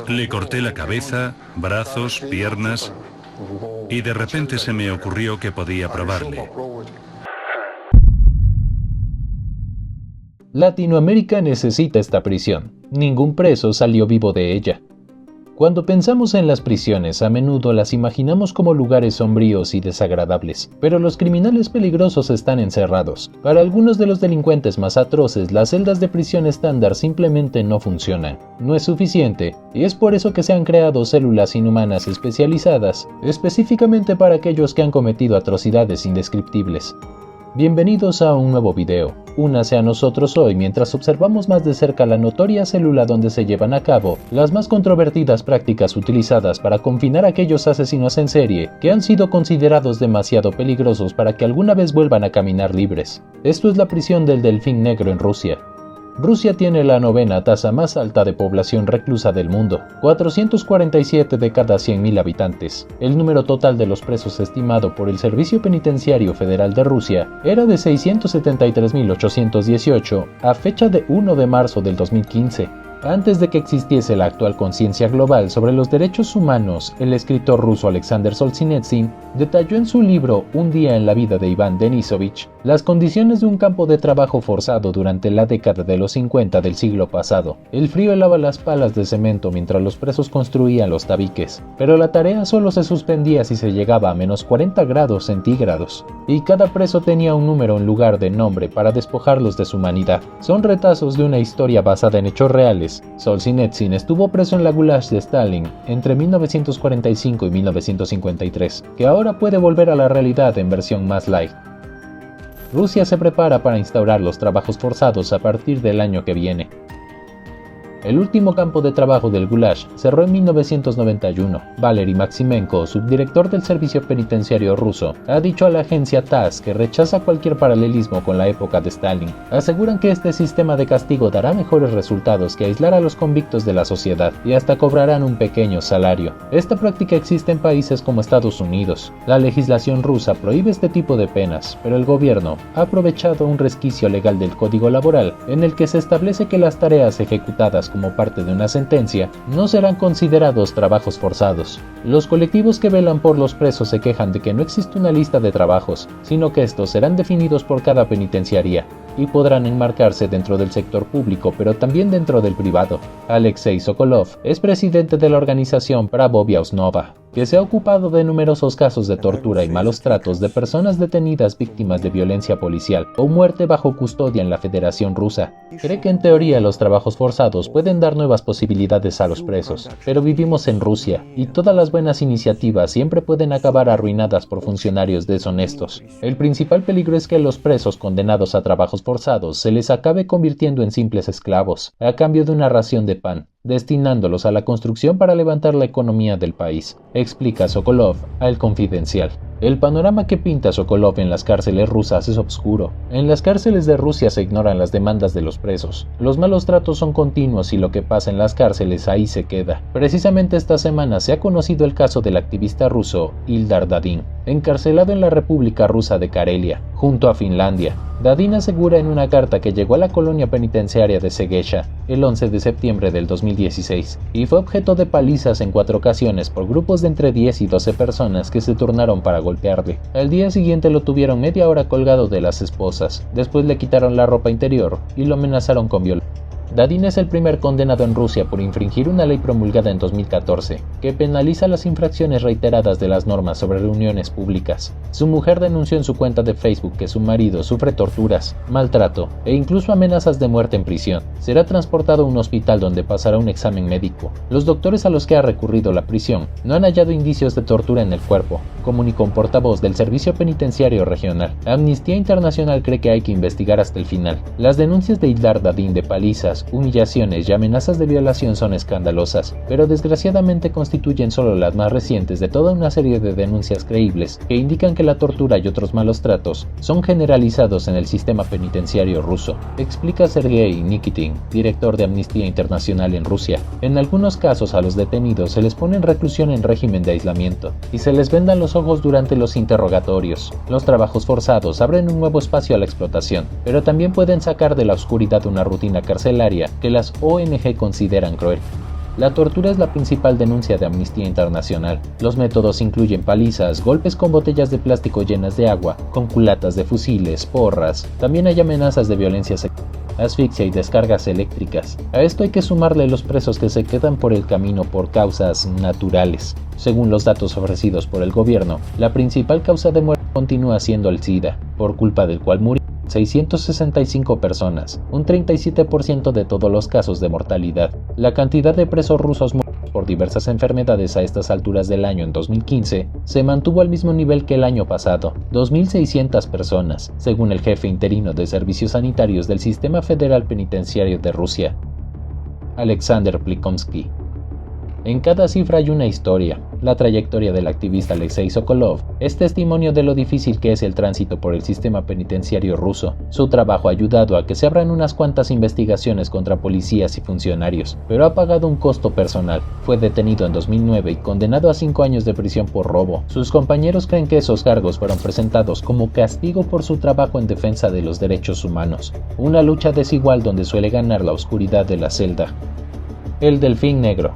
Le corté la cabeza, brazos, piernas, y de repente se me ocurrió que podía probarle. Latinoamérica necesita esta prisión. Ningún preso salió vivo de ella. Cuando pensamos en las prisiones, a menudo las imaginamos como lugares sombríos y desagradables, pero los criminales peligrosos están encerrados. Para algunos de los delincuentes más atroces, las celdas de prisión estándar simplemente no funcionan. No es suficiente, y es por eso que se han creado células inhumanas especializadas, específicamente para aquellos que han cometido atrocidades indescriptibles. Bienvenidos a un nuevo video. Únase a nosotros hoy mientras observamos más de cerca la notoria célula donde se llevan a cabo las más controvertidas prácticas utilizadas para confinar a aquellos asesinos en serie que han sido considerados demasiado peligrosos para que alguna vez vuelvan a caminar libres. Esto es la prisión del Delfín Negro en Rusia. Rusia tiene la 9ª tasa más alta de población reclusa del mundo, 447 de cada 100.000 habitantes. El número total de los presos estimado por el Servicio Penitenciario Federal de Rusia era de 673.818 a fecha de 1 de marzo del 2015. Antes de que existiese la actual conciencia global sobre los derechos humanos, el escritor ruso Alexander Solzhenitsyn detalló en su libro Un día en la vida de Iván Denisovich las condiciones de un campo de trabajo forzado durante la década de los 50 del siglo pasado. El frío helaba las palas de cemento mientras los presos construían los tabiques, pero la tarea solo se suspendía si se llegaba a menos 40 grados centígrados, y cada preso tenía un número en lugar de nombre para despojarlos de su humanidad. Son retazos de una historia basada en hechos reales. Solzhenitsyn estuvo preso en la Gulag de Stalin entre 1945 y 1953, que ahora puede volver a la realidad en versión más light. Rusia se prepara para instaurar los trabajos forzados a partir del año que viene. El último campo de trabajo del Gulag cerró en 1991. Valery Maximenko, subdirector del servicio penitenciario ruso, ha dicho a la agencia TASS que rechaza cualquier paralelismo con la época de Stalin. Aseguran que este sistema de castigo dará mejores resultados que aislar a los convictos de la sociedad y hasta cobrarán un pequeño salario. Esta práctica existe en países como Estados Unidos. La legislación rusa prohíbe este tipo de penas, pero el gobierno ha aprovechado un resquicio legal del Código Laboral en el que se establece que las tareas ejecutadas como parte de una sentencia no serán considerados trabajos forzados. Los colectivos que velan por los presos se quejan de que no existe una lista de trabajos, sino que estos serán definidos por cada penitenciaría y podrán enmarcarse dentro del sector público pero también dentro del privado. Alexei Sokolov es presidente de la organización Pravovia Osnova, que se ha ocupado de numerosos casos de tortura y malos tratos de personas detenidas víctimas de violencia policial o muerte bajo custodia en la Federación Rusa. Cree que en teoría los trabajos forzados pueden dar nuevas posibilidades a los presos, pero vivimos en Rusia y todas las buenas iniciativas siempre pueden acabar arruinadas por funcionarios deshonestos. El principal peligro es que los presos condenados a trabajos forzados se les acabe convirtiendo en simples esclavos, a cambio de una ración de pan, destinándolos a la construcción para levantar la economía del país, explica Sokolov a El Confidencial. El panorama que pinta Sokolov en las cárceles rusas es oscuro. En las cárceles de Rusia se ignoran las demandas de los presos. Los malos tratos son continuos y lo que pasa en las cárceles ahí se queda. Precisamente esta semana se ha conocido el caso del activista ruso Ildar Dadin, encarcelado en la República Rusa de Karelia, junto a Finlandia. Dadin asegura en una carta que llegó a la colonia penitenciaria de Segesha el 11 de septiembre del 2016 y fue objeto de palizas en 4 ocasiones por grupos de entre 10 y 12 personas que se turnaron para golpearle. Al día siguiente lo tuvieron media hora colgado de las esposas, después le quitaron la ropa interior y lo amenazaron con violencia. Dadin es el primer condenado en Rusia por infringir una ley promulgada en 2014, que penaliza las infracciones reiteradas de las normas sobre reuniones públicas. Su mujer denunció en su cuenta de Facebook que su marido sufre torturas, maltrato e incluso amenazas de muerte en prisión. Será transportado a un hospital donde pasará un examen médico. Los doctores a los que ha recurrido la prisión no han hallado indicios de tortura en el cuerpo, comunicó un portavoz del Servicio Penitenciario Regional. Amnistía Internacional cree que hay que investigar hasta el final. Las denuncias de Ildar Dadin de palizas, humillaciones y amenazas de violación son escandalosas, pero desgraciadamente constituyen solo las más recientes de toda una serie de denuncias creíbles que indican que la tortura y otros malos tratos son generalizados en el sistema penitenciario ruso, explica Sergei Nikitin, director de Amnistía Internacional en Rusia. En algunos casos a los detenidos se les pone en reclusión en régimen de aislamiento y se les vendan los ojos durante los interrogatorios. Los trabajos forzados abren un nuevo espacio a la explotación, pero también pueden sacar de la oscuridad una rutina carcelaria barbarie que las ONG consideran cruel. La tortura es la principal denuncia de Amnistía Internacional. Los métodos incluyen palizas, golpes con botellas de plástico llenas de agua, con culatas de fusiles, porras. También hay amenazas de violencia sexual, asfixia y descargas eléctricas. A esto hay que sumarle los presos que se quedan por el camino por causas naturales. Según los datos ofrecidos por el gobierno, la principal causa de muerte continúa siendo el SIDA, por culpa del cual murieron 665 personas, un 37% de todos los casos de mortalidad. La cantidad de presos rusos muertos por diversas enfermedades a estas alturas del año en 2015 se mantuvo al mismo nivel que el año pasado, 2.600 personas, según el jefe interino de servicios sanitarios del Sistema Federal Penitenciario de Rusia, Alexander Plikomsky. En cada cifra hay una historia. La trayectoria del activista Alexei Sokolov es testimonio de lo difícil que es el tránsito por el sistema penitenciario ruso. Su trabajo ha ayudado a que se abran unas cuantas investigaciones contra policías y funcionarios, pero ha pagado un costo personal. Fue detenido en 2009 y condenado a 5 años de prisión por robo. Sus compañeros creen que esos cargos fueron presentados como castigo por su trabajo en defensa de los derechos humanos. Una lucha desigual donde suele ganar la oscuridad de la celda. El Delfín Negro.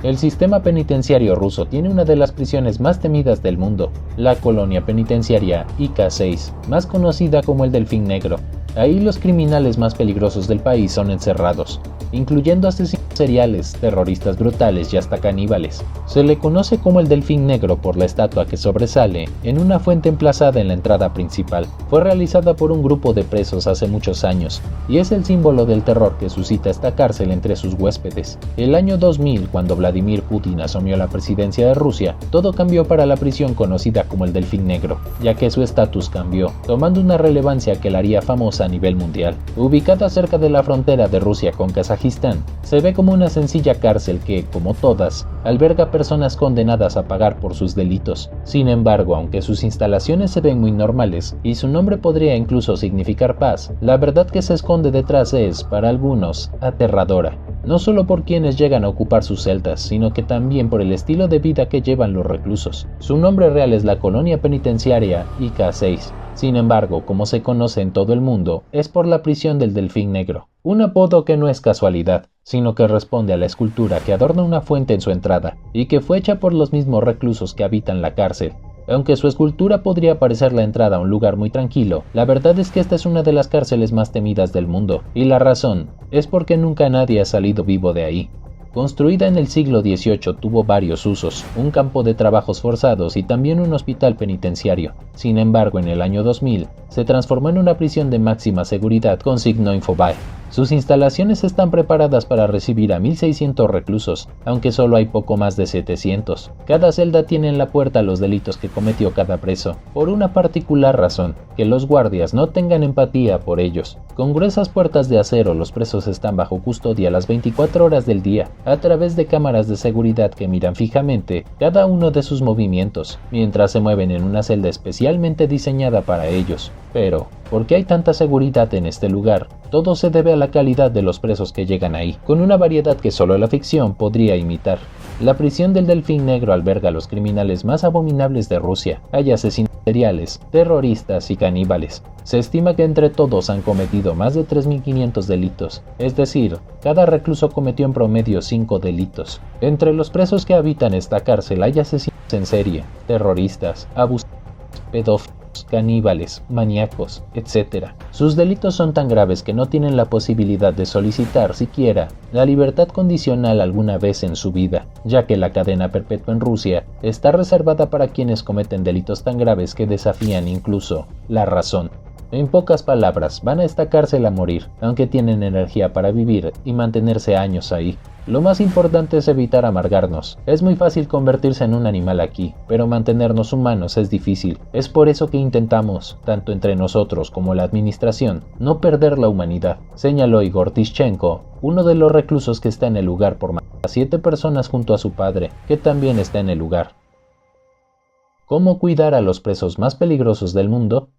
El sistema penitenciario ruso tiene una de las prisiones más temidas del mundo, la colonia penitenciaria IK-6, más conocida como el Delfín Negro. Ahí los criminales más peligrosos del país son encerrados, incluyendo asesinos seriales, terroristas brutales y hasta caníbales. Se le conoce como el Delfín Negro por la estatua que sobresale en una fuente emplazada en la entrada principal. Fue realizada por un grupo de presos hace muchos años y es el símbolo del terror que suscita esta cárcel entre sus huéspedes. El año 2000, cuando Vladimir Putin asumió la presidencia de Rusia, todo cambió para la prisión conocida como el Delfín Negro, ya que su estatus cambió, tomando una relevancia que la haría famosa a nivel mundial. Ubicada cerca de la frontera de Rusia con Kazajistán, se ve como una sencilla cárcel que, como todas, alberga personas condenadas a pagar por sus delitos. Sin embargo, aunque sus instalaciones se ven muy normales y su nombre podría incluso significar paz, la verdad que se esconde detrás es, para algunos, aterradora. No solo por quienes llegan a ocupar sus celdas, sino que también por el estilo de vida que llevan los reclusos. Su nombre real es la colonia penitenciaria IK-6. Sin embargo, como se conoce en todo el mundo, es por la prisión del Delfín Negro. Un apodo que no es casualidad, sino que responde a la escultura que adorna una fuente en su entrada, y que fue hecha por los mismos reclusos que habitan la cárcel. Aunque su escultura podría parecer la entrada a un lugar muy tranquilo, la verdad es que esta es una de las cárceles más temidas del mundo, y la razón es porque nunca nadie ha salido vivo de ahí. Construida en el siglo XVIII, tuvo varios usos, un campo de trabajos forzados y también un hospital penitenciario. Sin embargo, en el año 2000, se transformó en una prisión de máxima seguridad con signo Infobae. Sus instalaciones están preparadas para recibir a 1.600 reclusos, aunque solo hay poco más de 700. Cada celda tiene en la puerta los delitos que cometió cada preso, por una particular razón, que los guardias no tengan empatía por ellos. Con gruesas puertas de acero, los presos están bajo custodia las 24 horas del día, a través de cámaras de seguridad que miran fijamente cada uno de sus movimientos, mientras se mueven en una celda especialmente diseñada para ellos. Pero, ¿por qué hay tanta seguridad en este lugar? Todo se debe a la calidad de los presos que llegan ahí, con una variedad que solo la ficción podría imitar. La prisión del Delfín Negro alberga a los criminales más abominables de Rusia. Hay asesinos seriales, terroristas y caníbales. Se estima que entre todos han cometido más de 3.500 delitos, es decir, cada recluso cometió en promedio 5 delitos. Entre los presos que habitan esta cárcel hay asesinos en serie, terroristas, abusadores, pedófilos, caníbales, maníacos, etc. Sus delitos son tan graves que no tienen la posibilidad de solicitar siquiera la libertad condicional alguna vez en su vida, ya que la cadena perpetua en Rusia está reservada para quienes cometen delitos tan graves que desafían incluso la razón. En pocas palabras, van a esta cárcel a morir, aunque tienen energía para vivir y mantenerse años ahí. Lo más importante es evitar amargarnos. Es muy fácil convertirse en un animal aquí, pero mantenernos humanos es difícil. Es por eso que intentamos, tanto entre nosotros como la administración, no perder la humanidad, señaló Igor Tishchenko, uno de los reclusos que está en el lugar por matar a 7 personas junto a su padre, que también está en el lugar. ¿Cómo cuidar a los presos más peligrosos del mundo?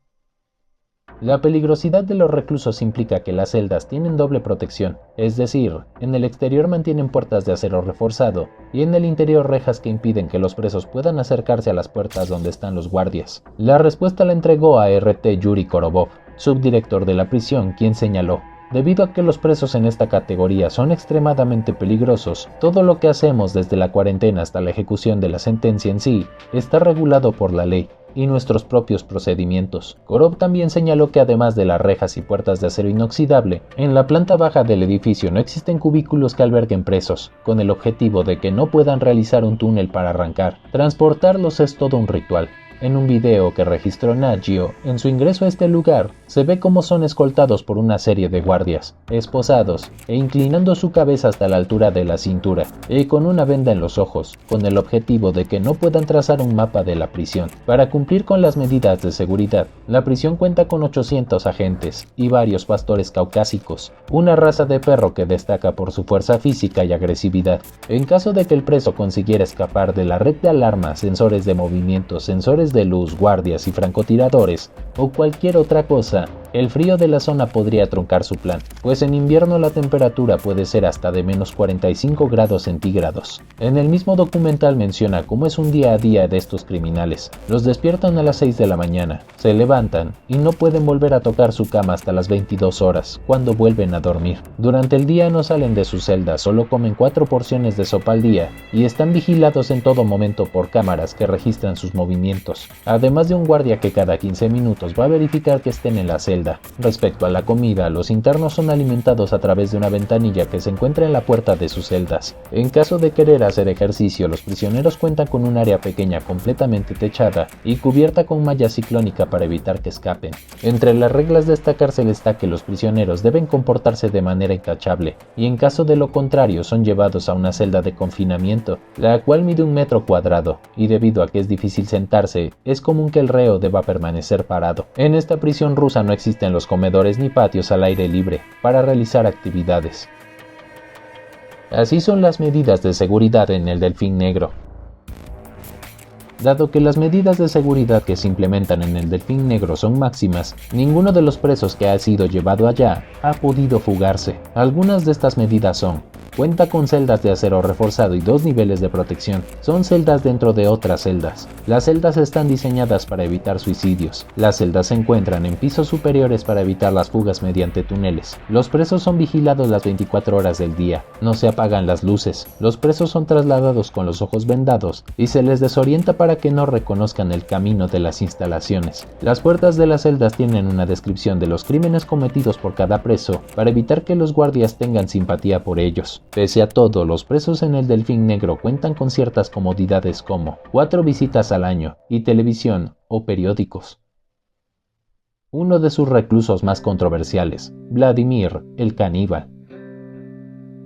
La peligrosidad de los reclusos implica que las celdas tienen doble protección, es decir, en el exterior mantienen puertas de acero reforzado y en el interior rejas que impiden que los presos puedan acercarse a las puertas donde están los guardias. La respuesta la entregó a RT Yuri Korobov, subdirector de la prisión, quien señaló: Debido a que los presos en esta categoría son extremadamente peligrosos, todo lo que hacemos desde la cuarentena hasta la ejecución de la sentencia en sí está regulado por la ley y nuestros propios procedimientos. Korov también señaló que además de las rejas y puertas de acero inoxidable, en la planta baja del edificio no existen cubículos que alberguen presos, con el objetivo de que no puedan realizar un túnel para arrancar. Transportarlos es todo un ritual. En un video que registró Nat Geo, en su ingreso a este lugar, se ve cómo son escoltados por una serie de guardias, esposados e inclinando su cabeza hasta la altura de la cintura, y con una venda en los ojos, con el objetivo de que no puedan trazar un mapa de la prisión. Para cumplir con las medidas de seguridad, la prisión cuenta con 800 agentes y varios pastores caucásicos, una raza de perro que destaca por su fuerza física y agresividad. En caso de que el preso consiguiera escapar de la red de alarmas, sensores de movimiento, sensores de luz, guardias y francotiradores, o cualquier otra cosa, el frío de la zona podría truncar su plan, pues en invierno la temperatura puede ser hasta de menos 45 grados centígrados. En el mismo documental menciona cómo es un día a día de estos criminales. Los despiertan a las 6 de la mañana, se levantan y no pueden volver a tocar su cama hasta las 22 horas, cuando vuelven a dormir. Durante el día no salen de su celda, solo comen 4 porciones de sopa al día y están vigilados en todo momento por cámaras que registran sus movimientos, además de un guardia que cada 15 minutos va a verificar que estén en la celda. Respecto a la comida, los internos son alimentados a través de una ventanilla que se encuentra en la puerta de sus celdas. En caso de querer hacer ejercicio, los prisioneros cuentan con un área pequeña completamente techada y cubierta con malla ciclónica para evitar que escapen. Entre las reglas de esta cárcel está que los prisioneros deben comportarse de manera intachable, y en caso de lo contrario son llevados a una celda de confinamiento, la cual mide 1 metro cuadrado, y debido a que es difícil sentarse, es común que el reo deba permanecer parado. En esta prisión rusa no existen los comedores ni patios al aire libre para realizar actividades. Así son las medidas de seguridad en el Delfín Negro. Dado que las medidas de seguridad que se implementan en el Delfín Negro son máximas, ninguno de los presos que ha sido llevado allá ha podido fugarse. Algunas de estas medidas son: cuenta con celdas de acero reforzado y 2 niveles de protección. Son celdas dentro de otras celdas. Las celdas están diseñadas para evitar suicidios. Las celdas se encuentran en pisos superiores para evitar las fugas mediante túneles. Los presos son vigilados las 24 horas del día. No se apagan las luces. Los presos son trasladados con los ojos vendados y se les desorienta para que no reconozcan el camino de las instalaciones. Las puertas de las celdas tienen una descripción de los crímenes cometidos por cada preso para evitar que los guardias tengan simpatía por ellos. Pese a todo, los presos en el Delfín Negro cuentan con ciertas comodidades como 4 visitas al año y televisión o periódicos. Uno de sus reclusos más controversiales, Vladimir el Caníbal.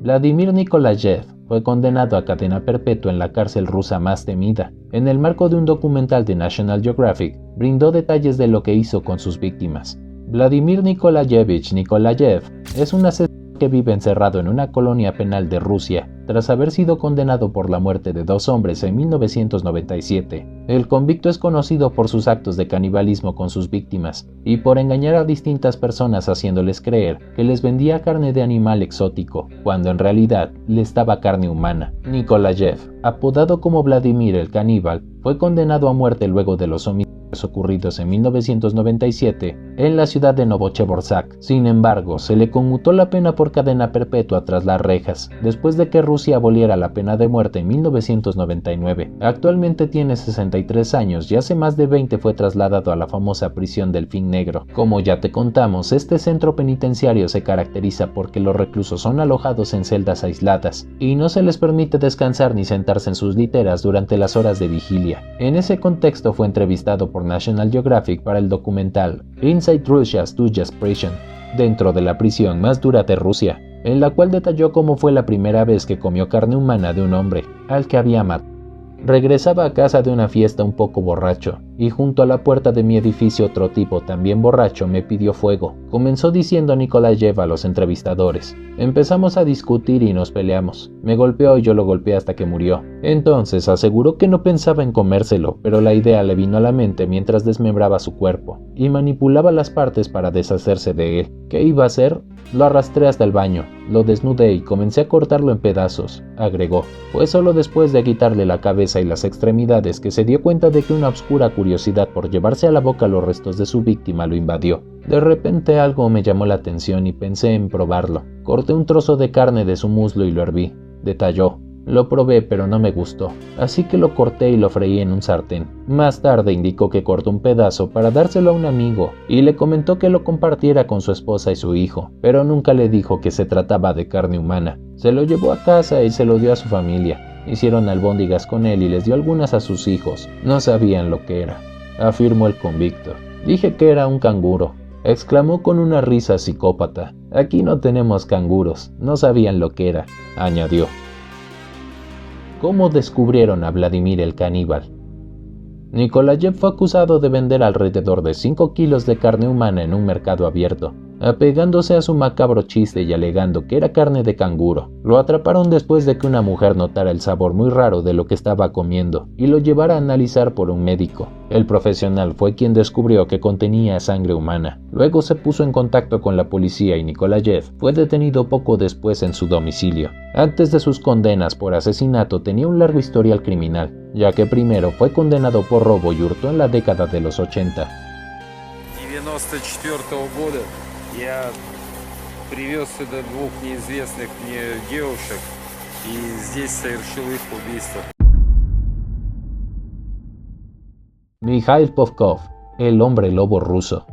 Vladimir Nikolayev fue condenado a cadena perpetua en la cárcel rusa más temida. En el marco de un documental de National Geographic, brindó detalles de lo que hizo con sus víctimas. Vladimir Nikolayevich Nikolayev es un asesino que vive encerrado en una colonia penal de Rusia, tras haber sido condenado por la muerte de 2 hombres en 1997. El convicto es conocido por sus actos de canibalismo con sus víctimas y por engañar a distintas personas haciéndoles creer que les vendía carne de animal exótico, cuando en realidad les daba carne humana. Nikolayev, apodado como Vladimir el Caníbal, fue condenado a muerte luego de los homicidios ocurridos en 1997 en la ciudad de Novocheborsk. Sin embargo, se le conmutó la pena por cadena perpetua tras las rejas, después de que Rusia aboliera la pena de muerte en 1999. Actualmente tiene 63 años y hace más de 20 fue trasladado a la famosa prisión Delfín Negro. Como ya te contamos, este centro penitenciario se caracteriza porque los reclusos son alojados en celdas aisladas y no se les permite descansar ni sentarse en sus literas durante las horas de vigilia. En ese contexto fue entrevistado por National Geographic para el documental Inside Russia's Toughest Prison, dentro de la prisión más dura de Rusia, en la cual detalló cómo fue la primera vez que comió carne humana de un hombre al que había matado. Regresaba a casa de una fiesta un poco borracho, y junto a la puerta de mi edificio otro tipo también borracho me pidió fuego. Comenzó diciendo Nikolayev a los entrevistadores. Empezamos a discutir y nos peleamos. Me golpeó y yo lo golpeé hasta que murió. Entonces aseguró que no pensaba en comérselo, pero la idea le vino a la mente mientras desmembraba su cuerpo y manipulaba las partes para deshacerse de él. ¿Qué iba a hacer? Lo arrastré hasta el baño, lo desnudé y comencé a cortarlo en pedazos, agregó. Fue solo después de quitarle la cabeza y las extremidades que se dio cuenta de que una oscura curiosidad curiosidad por llevarse a la boca los restos de su víctima lo invadió. De repente algo me llamó la atención y pensé en probarlo. Corté un trozo de carne de su muslo y lo herví, detalló. Lo probé pero no me gustó, así que lo corté y lo freí en un sartén. Más tarde indicó que cortó un pedazo para dárselo a un amigo y le comentó que lo compartiera con su esposa y su hijo, pero nunca le dijo que se trataba de carne humana. Se lo llevó a casa y se lo dio a su familia. Hicieron albóndigas con él y les dio algunas a sus hijos. No sabían lo que era, afirmó el convicto. Dije que era un canguro, exclamó con una risa psicópata. Aquí no tenemos canguros, no sabían lo que era, añadió. ¿Cómo descubrieron a Vladimir el caníbal? Nikolayev fue acusado de vender alrededor de 5 kilos de carne humana en un mercado abierto, apegándose a su macabro chiste y alegando que era carne de canguro. Lo atraparon después de que una mujer notara el sabor muy raro de lo que estaba comiendo y lo llevara a analizar por un médico. El profesional fue quien descubrió que contenía sangre humana. Luego se puso en contacto con la policía y Nikolayev fue detenido poco después en su domicilio. Antes de sus condenas por asesinato tenía un largo historial criminal, ya que primero fue condenado por robo y hurto en la década de los 80. 94 года я привез сюда 2 неизвестных мне девушек и здесь совершил их убийство. Mikhail Popkov, el hombre lobo ruso.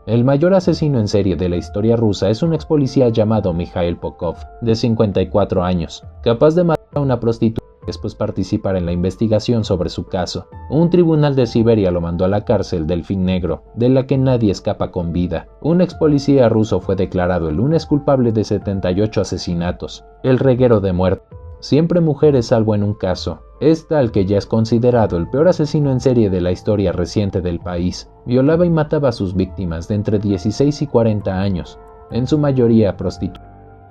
El mayor asesino en serie de la historia rusa es un ex policía llamado Mikhail Popkov, de 54 años, capaz de matar a una prostituta y después participar en la investigación sobre su caso. Un tribunal de Siberia lo mandó a la cárcel Delfín Negro, de la que nadie escapa con vida. Un ex policía ruso fue declarado el lunes culpable de 78 asesinatos. El reguero de muerte. Siempre mujeres salvo en un caso. Es tal que ya es considerado el peor asesino en serie de la historia reciente del país. Violaba y mataba a sus víctimas de entre 16 y 40 años, en su mayoría prostitutas,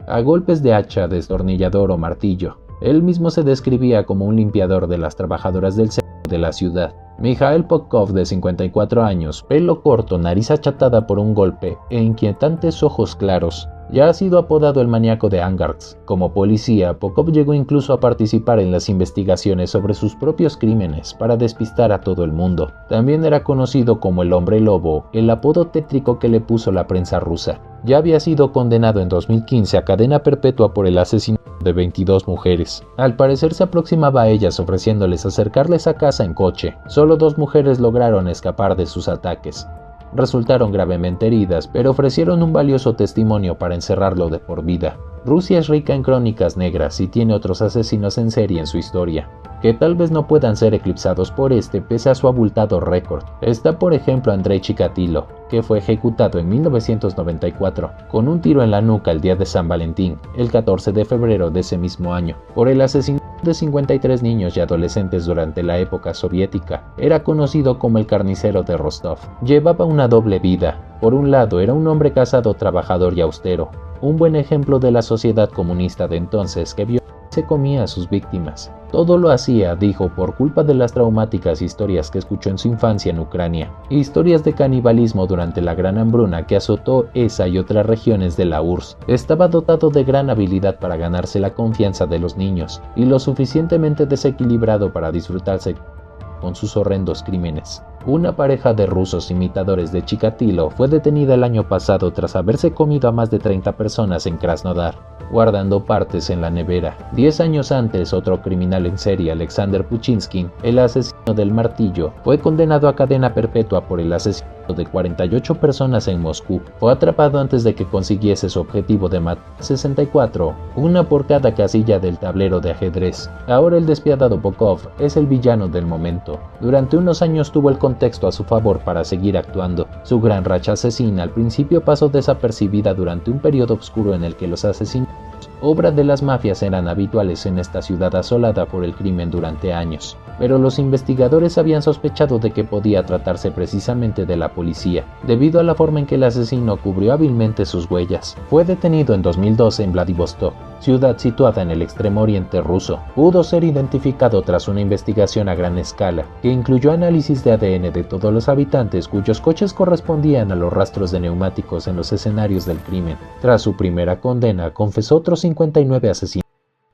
a golpes de hacha, destornillador o martillo. Él mismo se describía como un limpiador de las trabajadoras del centro de la ciudad. Mikhail Popkov, de 54 años, pelo corto, nariz achatada por un golpe e inquietantes ojos claros, ya ha sido apodado el maníaco de Angarsk. Como policía, Popkov llegó incluso a participar en las investigaciones sobre sus propios crímenes para despistar a todo el mundo. También era conocido como el hombre lobo, el apodo tétrico que le puso la prensa rusa. Ya había sido condenado en 2015 a cadena perpetua por el asesinato de 22 mujeres. Al parecer se aproximaba a ellas ofreciéndoles acercarles a casa en coche. Solo 2 mujeres lograron escapar de sus ataques. Resultaron gravemente heridas, pero ofrecieron un valioso testimonio para encerrarlo de por vida. Rusia es rica en crónicas negras y tiene otros asesinos en serie en su historia, que tal vez no puedan ser eclipsados por este pese a su abultado récord. Está por ejemplo Andrei Chikatilo, que fue ejecutado en 1994 con un tiro en la nuca el día de San Valentín, el 14 de febrero de ese mismo año, por el asesinato de 53 niños y adolescentes durante la época soviética. Era conocido como el carnicero de Rostov. Llevaba una doble vida. Por un lado era un hombre casado, trabajador y austero, un buen ejemplo de la sociedad comunista de entonces que se comía a sus víctimas. Todo lo hacía, dijo, por culpa de las traumáticas historias que escuchó en su infancia en Ucrania, historias de canibalismo durante la gran hambruna que azotó esa y otras regiones de la URSS. Estaba dotado de gran habilidad para ganarse la confianza de los niños y lo suficientemente desequilibrado para disfrutarse con sus horrendos crímenes. Una pareja de rusos imitadores de Chikatilo fue detenida el año pasado tras haberse comido a más de 30 personas en Krasnodar, guardando partes en la nevera. 10 años antes, otro criminal en serie, Alexander Puchinskin, el asesino del martillo, fue condenado a cadena perpetua por el asesinato de 48 personas en Moscú. Fue atrapado antes de que consiguiese su objetivo de matar 64, una por cada casilla del tablero de ajedrez. Ahora el despiadado Popkov es el villano del momento. Durante unos años tuvo el contexto a su favor para seguir actuando. Su gran racha asesina al principio pasó desapercibida durante un periodo oscuro en el que los asesinatos, obra de las mafias, eran habituales en esta ciudad asolada por el crimen durante años. Pero los investigadores habían sospechado de que podía tratarse precisamente de la policía, debido a la forma en que el asesino cubrió hábilmente sus huellas. Fue detenido en 2012 en Vladivostok, ciudad situada en el extremo oriente ruso. Pudo ser identificado tras una investigación a gran escala, que incluyó análisis de ADN de todos los habitantes cuyos coches correspondían a los rastros de neumáticos en los escenarios del crimen. Tras su primera condena, confesó otros 59 asesinatos,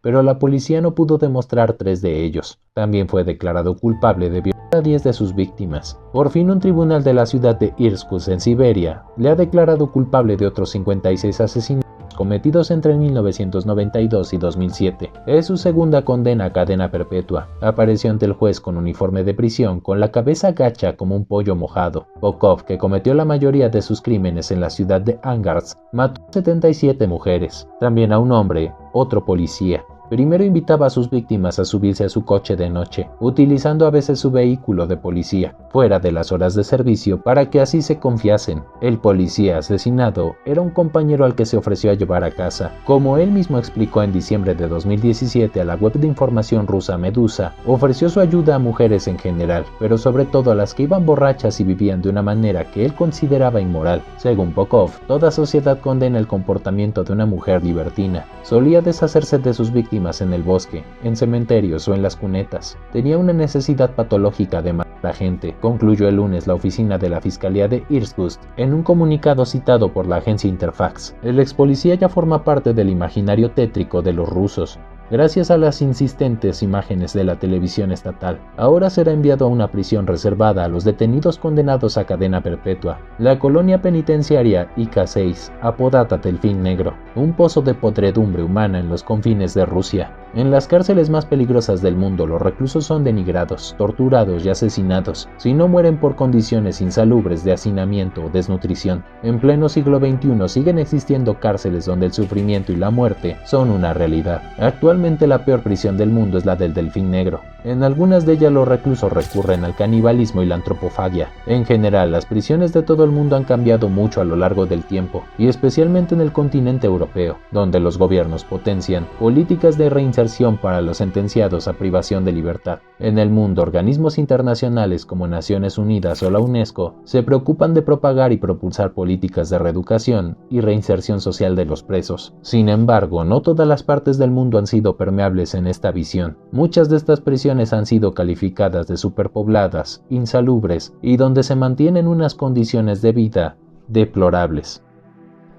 pero la policía no pudo demostrar 3 de ellos. También fue declarado culpable de violar mata a 10 de sus víctimas. Por fin un tribunal de la ciudad de Irkutsk en Siberia le ha declarado culpable de otros 56 asesinatos cometidos entre 1992 y 2007. Es su segunda condena a cadena perpetua. Apareció ante el juez con uniforme de prisión, con la cabeza gacha como un pollo mojado. Popov, que cometió la mayoría de sus crímenes en la ciudad de Angarsk, mató a 77 mujeres. También a un hombre, otro policía. Primero invitaba a sus víctimas a subirse a su coche de noche, utilizando a veces su vehículo de policía, fuera de las horas de servicio, para que así se confiasen. El policía asesinado era un compañero al que se ofreció a llevar a casa. Como él mismo explicó en diciembre de 2017 a la web de información rusa Medusa, ofreció su ayuda a mujeres en general, pero sobre todo a las que iban borrachas y vivían de una manera que él consideraba inmoral. Según Popov, toda sociedad condena el comportamiento de una mujer libertina. Solía deshacerse de sus víctimas en el bosque, en cementerios o en las cunetas. Tenía una necesidad patológica de matar a gente, concluyó el lunes la oficina de la Fiscalía de Irkutsk en un comunicado citado por la agencia Interfax. El ex policía ya forma parte del imaginario tétrico de los rusos, gracias a las insistentes imágenes de la televisión estatal. Ahora será enviado a una prisión reservada a los detenidos condenados a cadena perpetua, la colonia penitenciaria IK-6, apodada Delfín Negro, un pozo de podredumbre humana en los confines de Rusia. En las cárceles más peligrosas del mundo, los reclusos son denigrados, torturados y asesinados, si no mueren por condiciones insalubres de hacinamiento o desnutrición. En pleno siglo XXI siguen existiendo cárceles donde el sufrimiento y la muerte son una realidad. Actualmente la peor prisión del mundo es la del Delfín Negro. En algunas de ellas los reclusos recurren al canibalismo y la antropofagia. En general, las prisiones de todo el mundo han cambiado mucho a lo largo del tiempo, y especialmente en el continente europeo, donde los gobiernos potencian políticas de reinserción para los sentenciados a privación de libertad. En el mundo, organismos internacionales como Naciones Unidas o la UNESCO se preocupan de propagar y propulsar políticas de reeducación y reinserción social de los presos. Sin embargo, no todas las partes del mundo han sido permeables en esta visión. Muchas de estas prisiones han sido calificadas de superpobladas, insalubres y donde se mantienen unas condiciones de vida deplorables.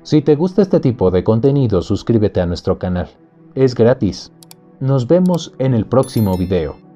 Si te gusta este tipo de contenido, suscríbete a nuestro canal. Es gratis. Nos vemos en el próximo video.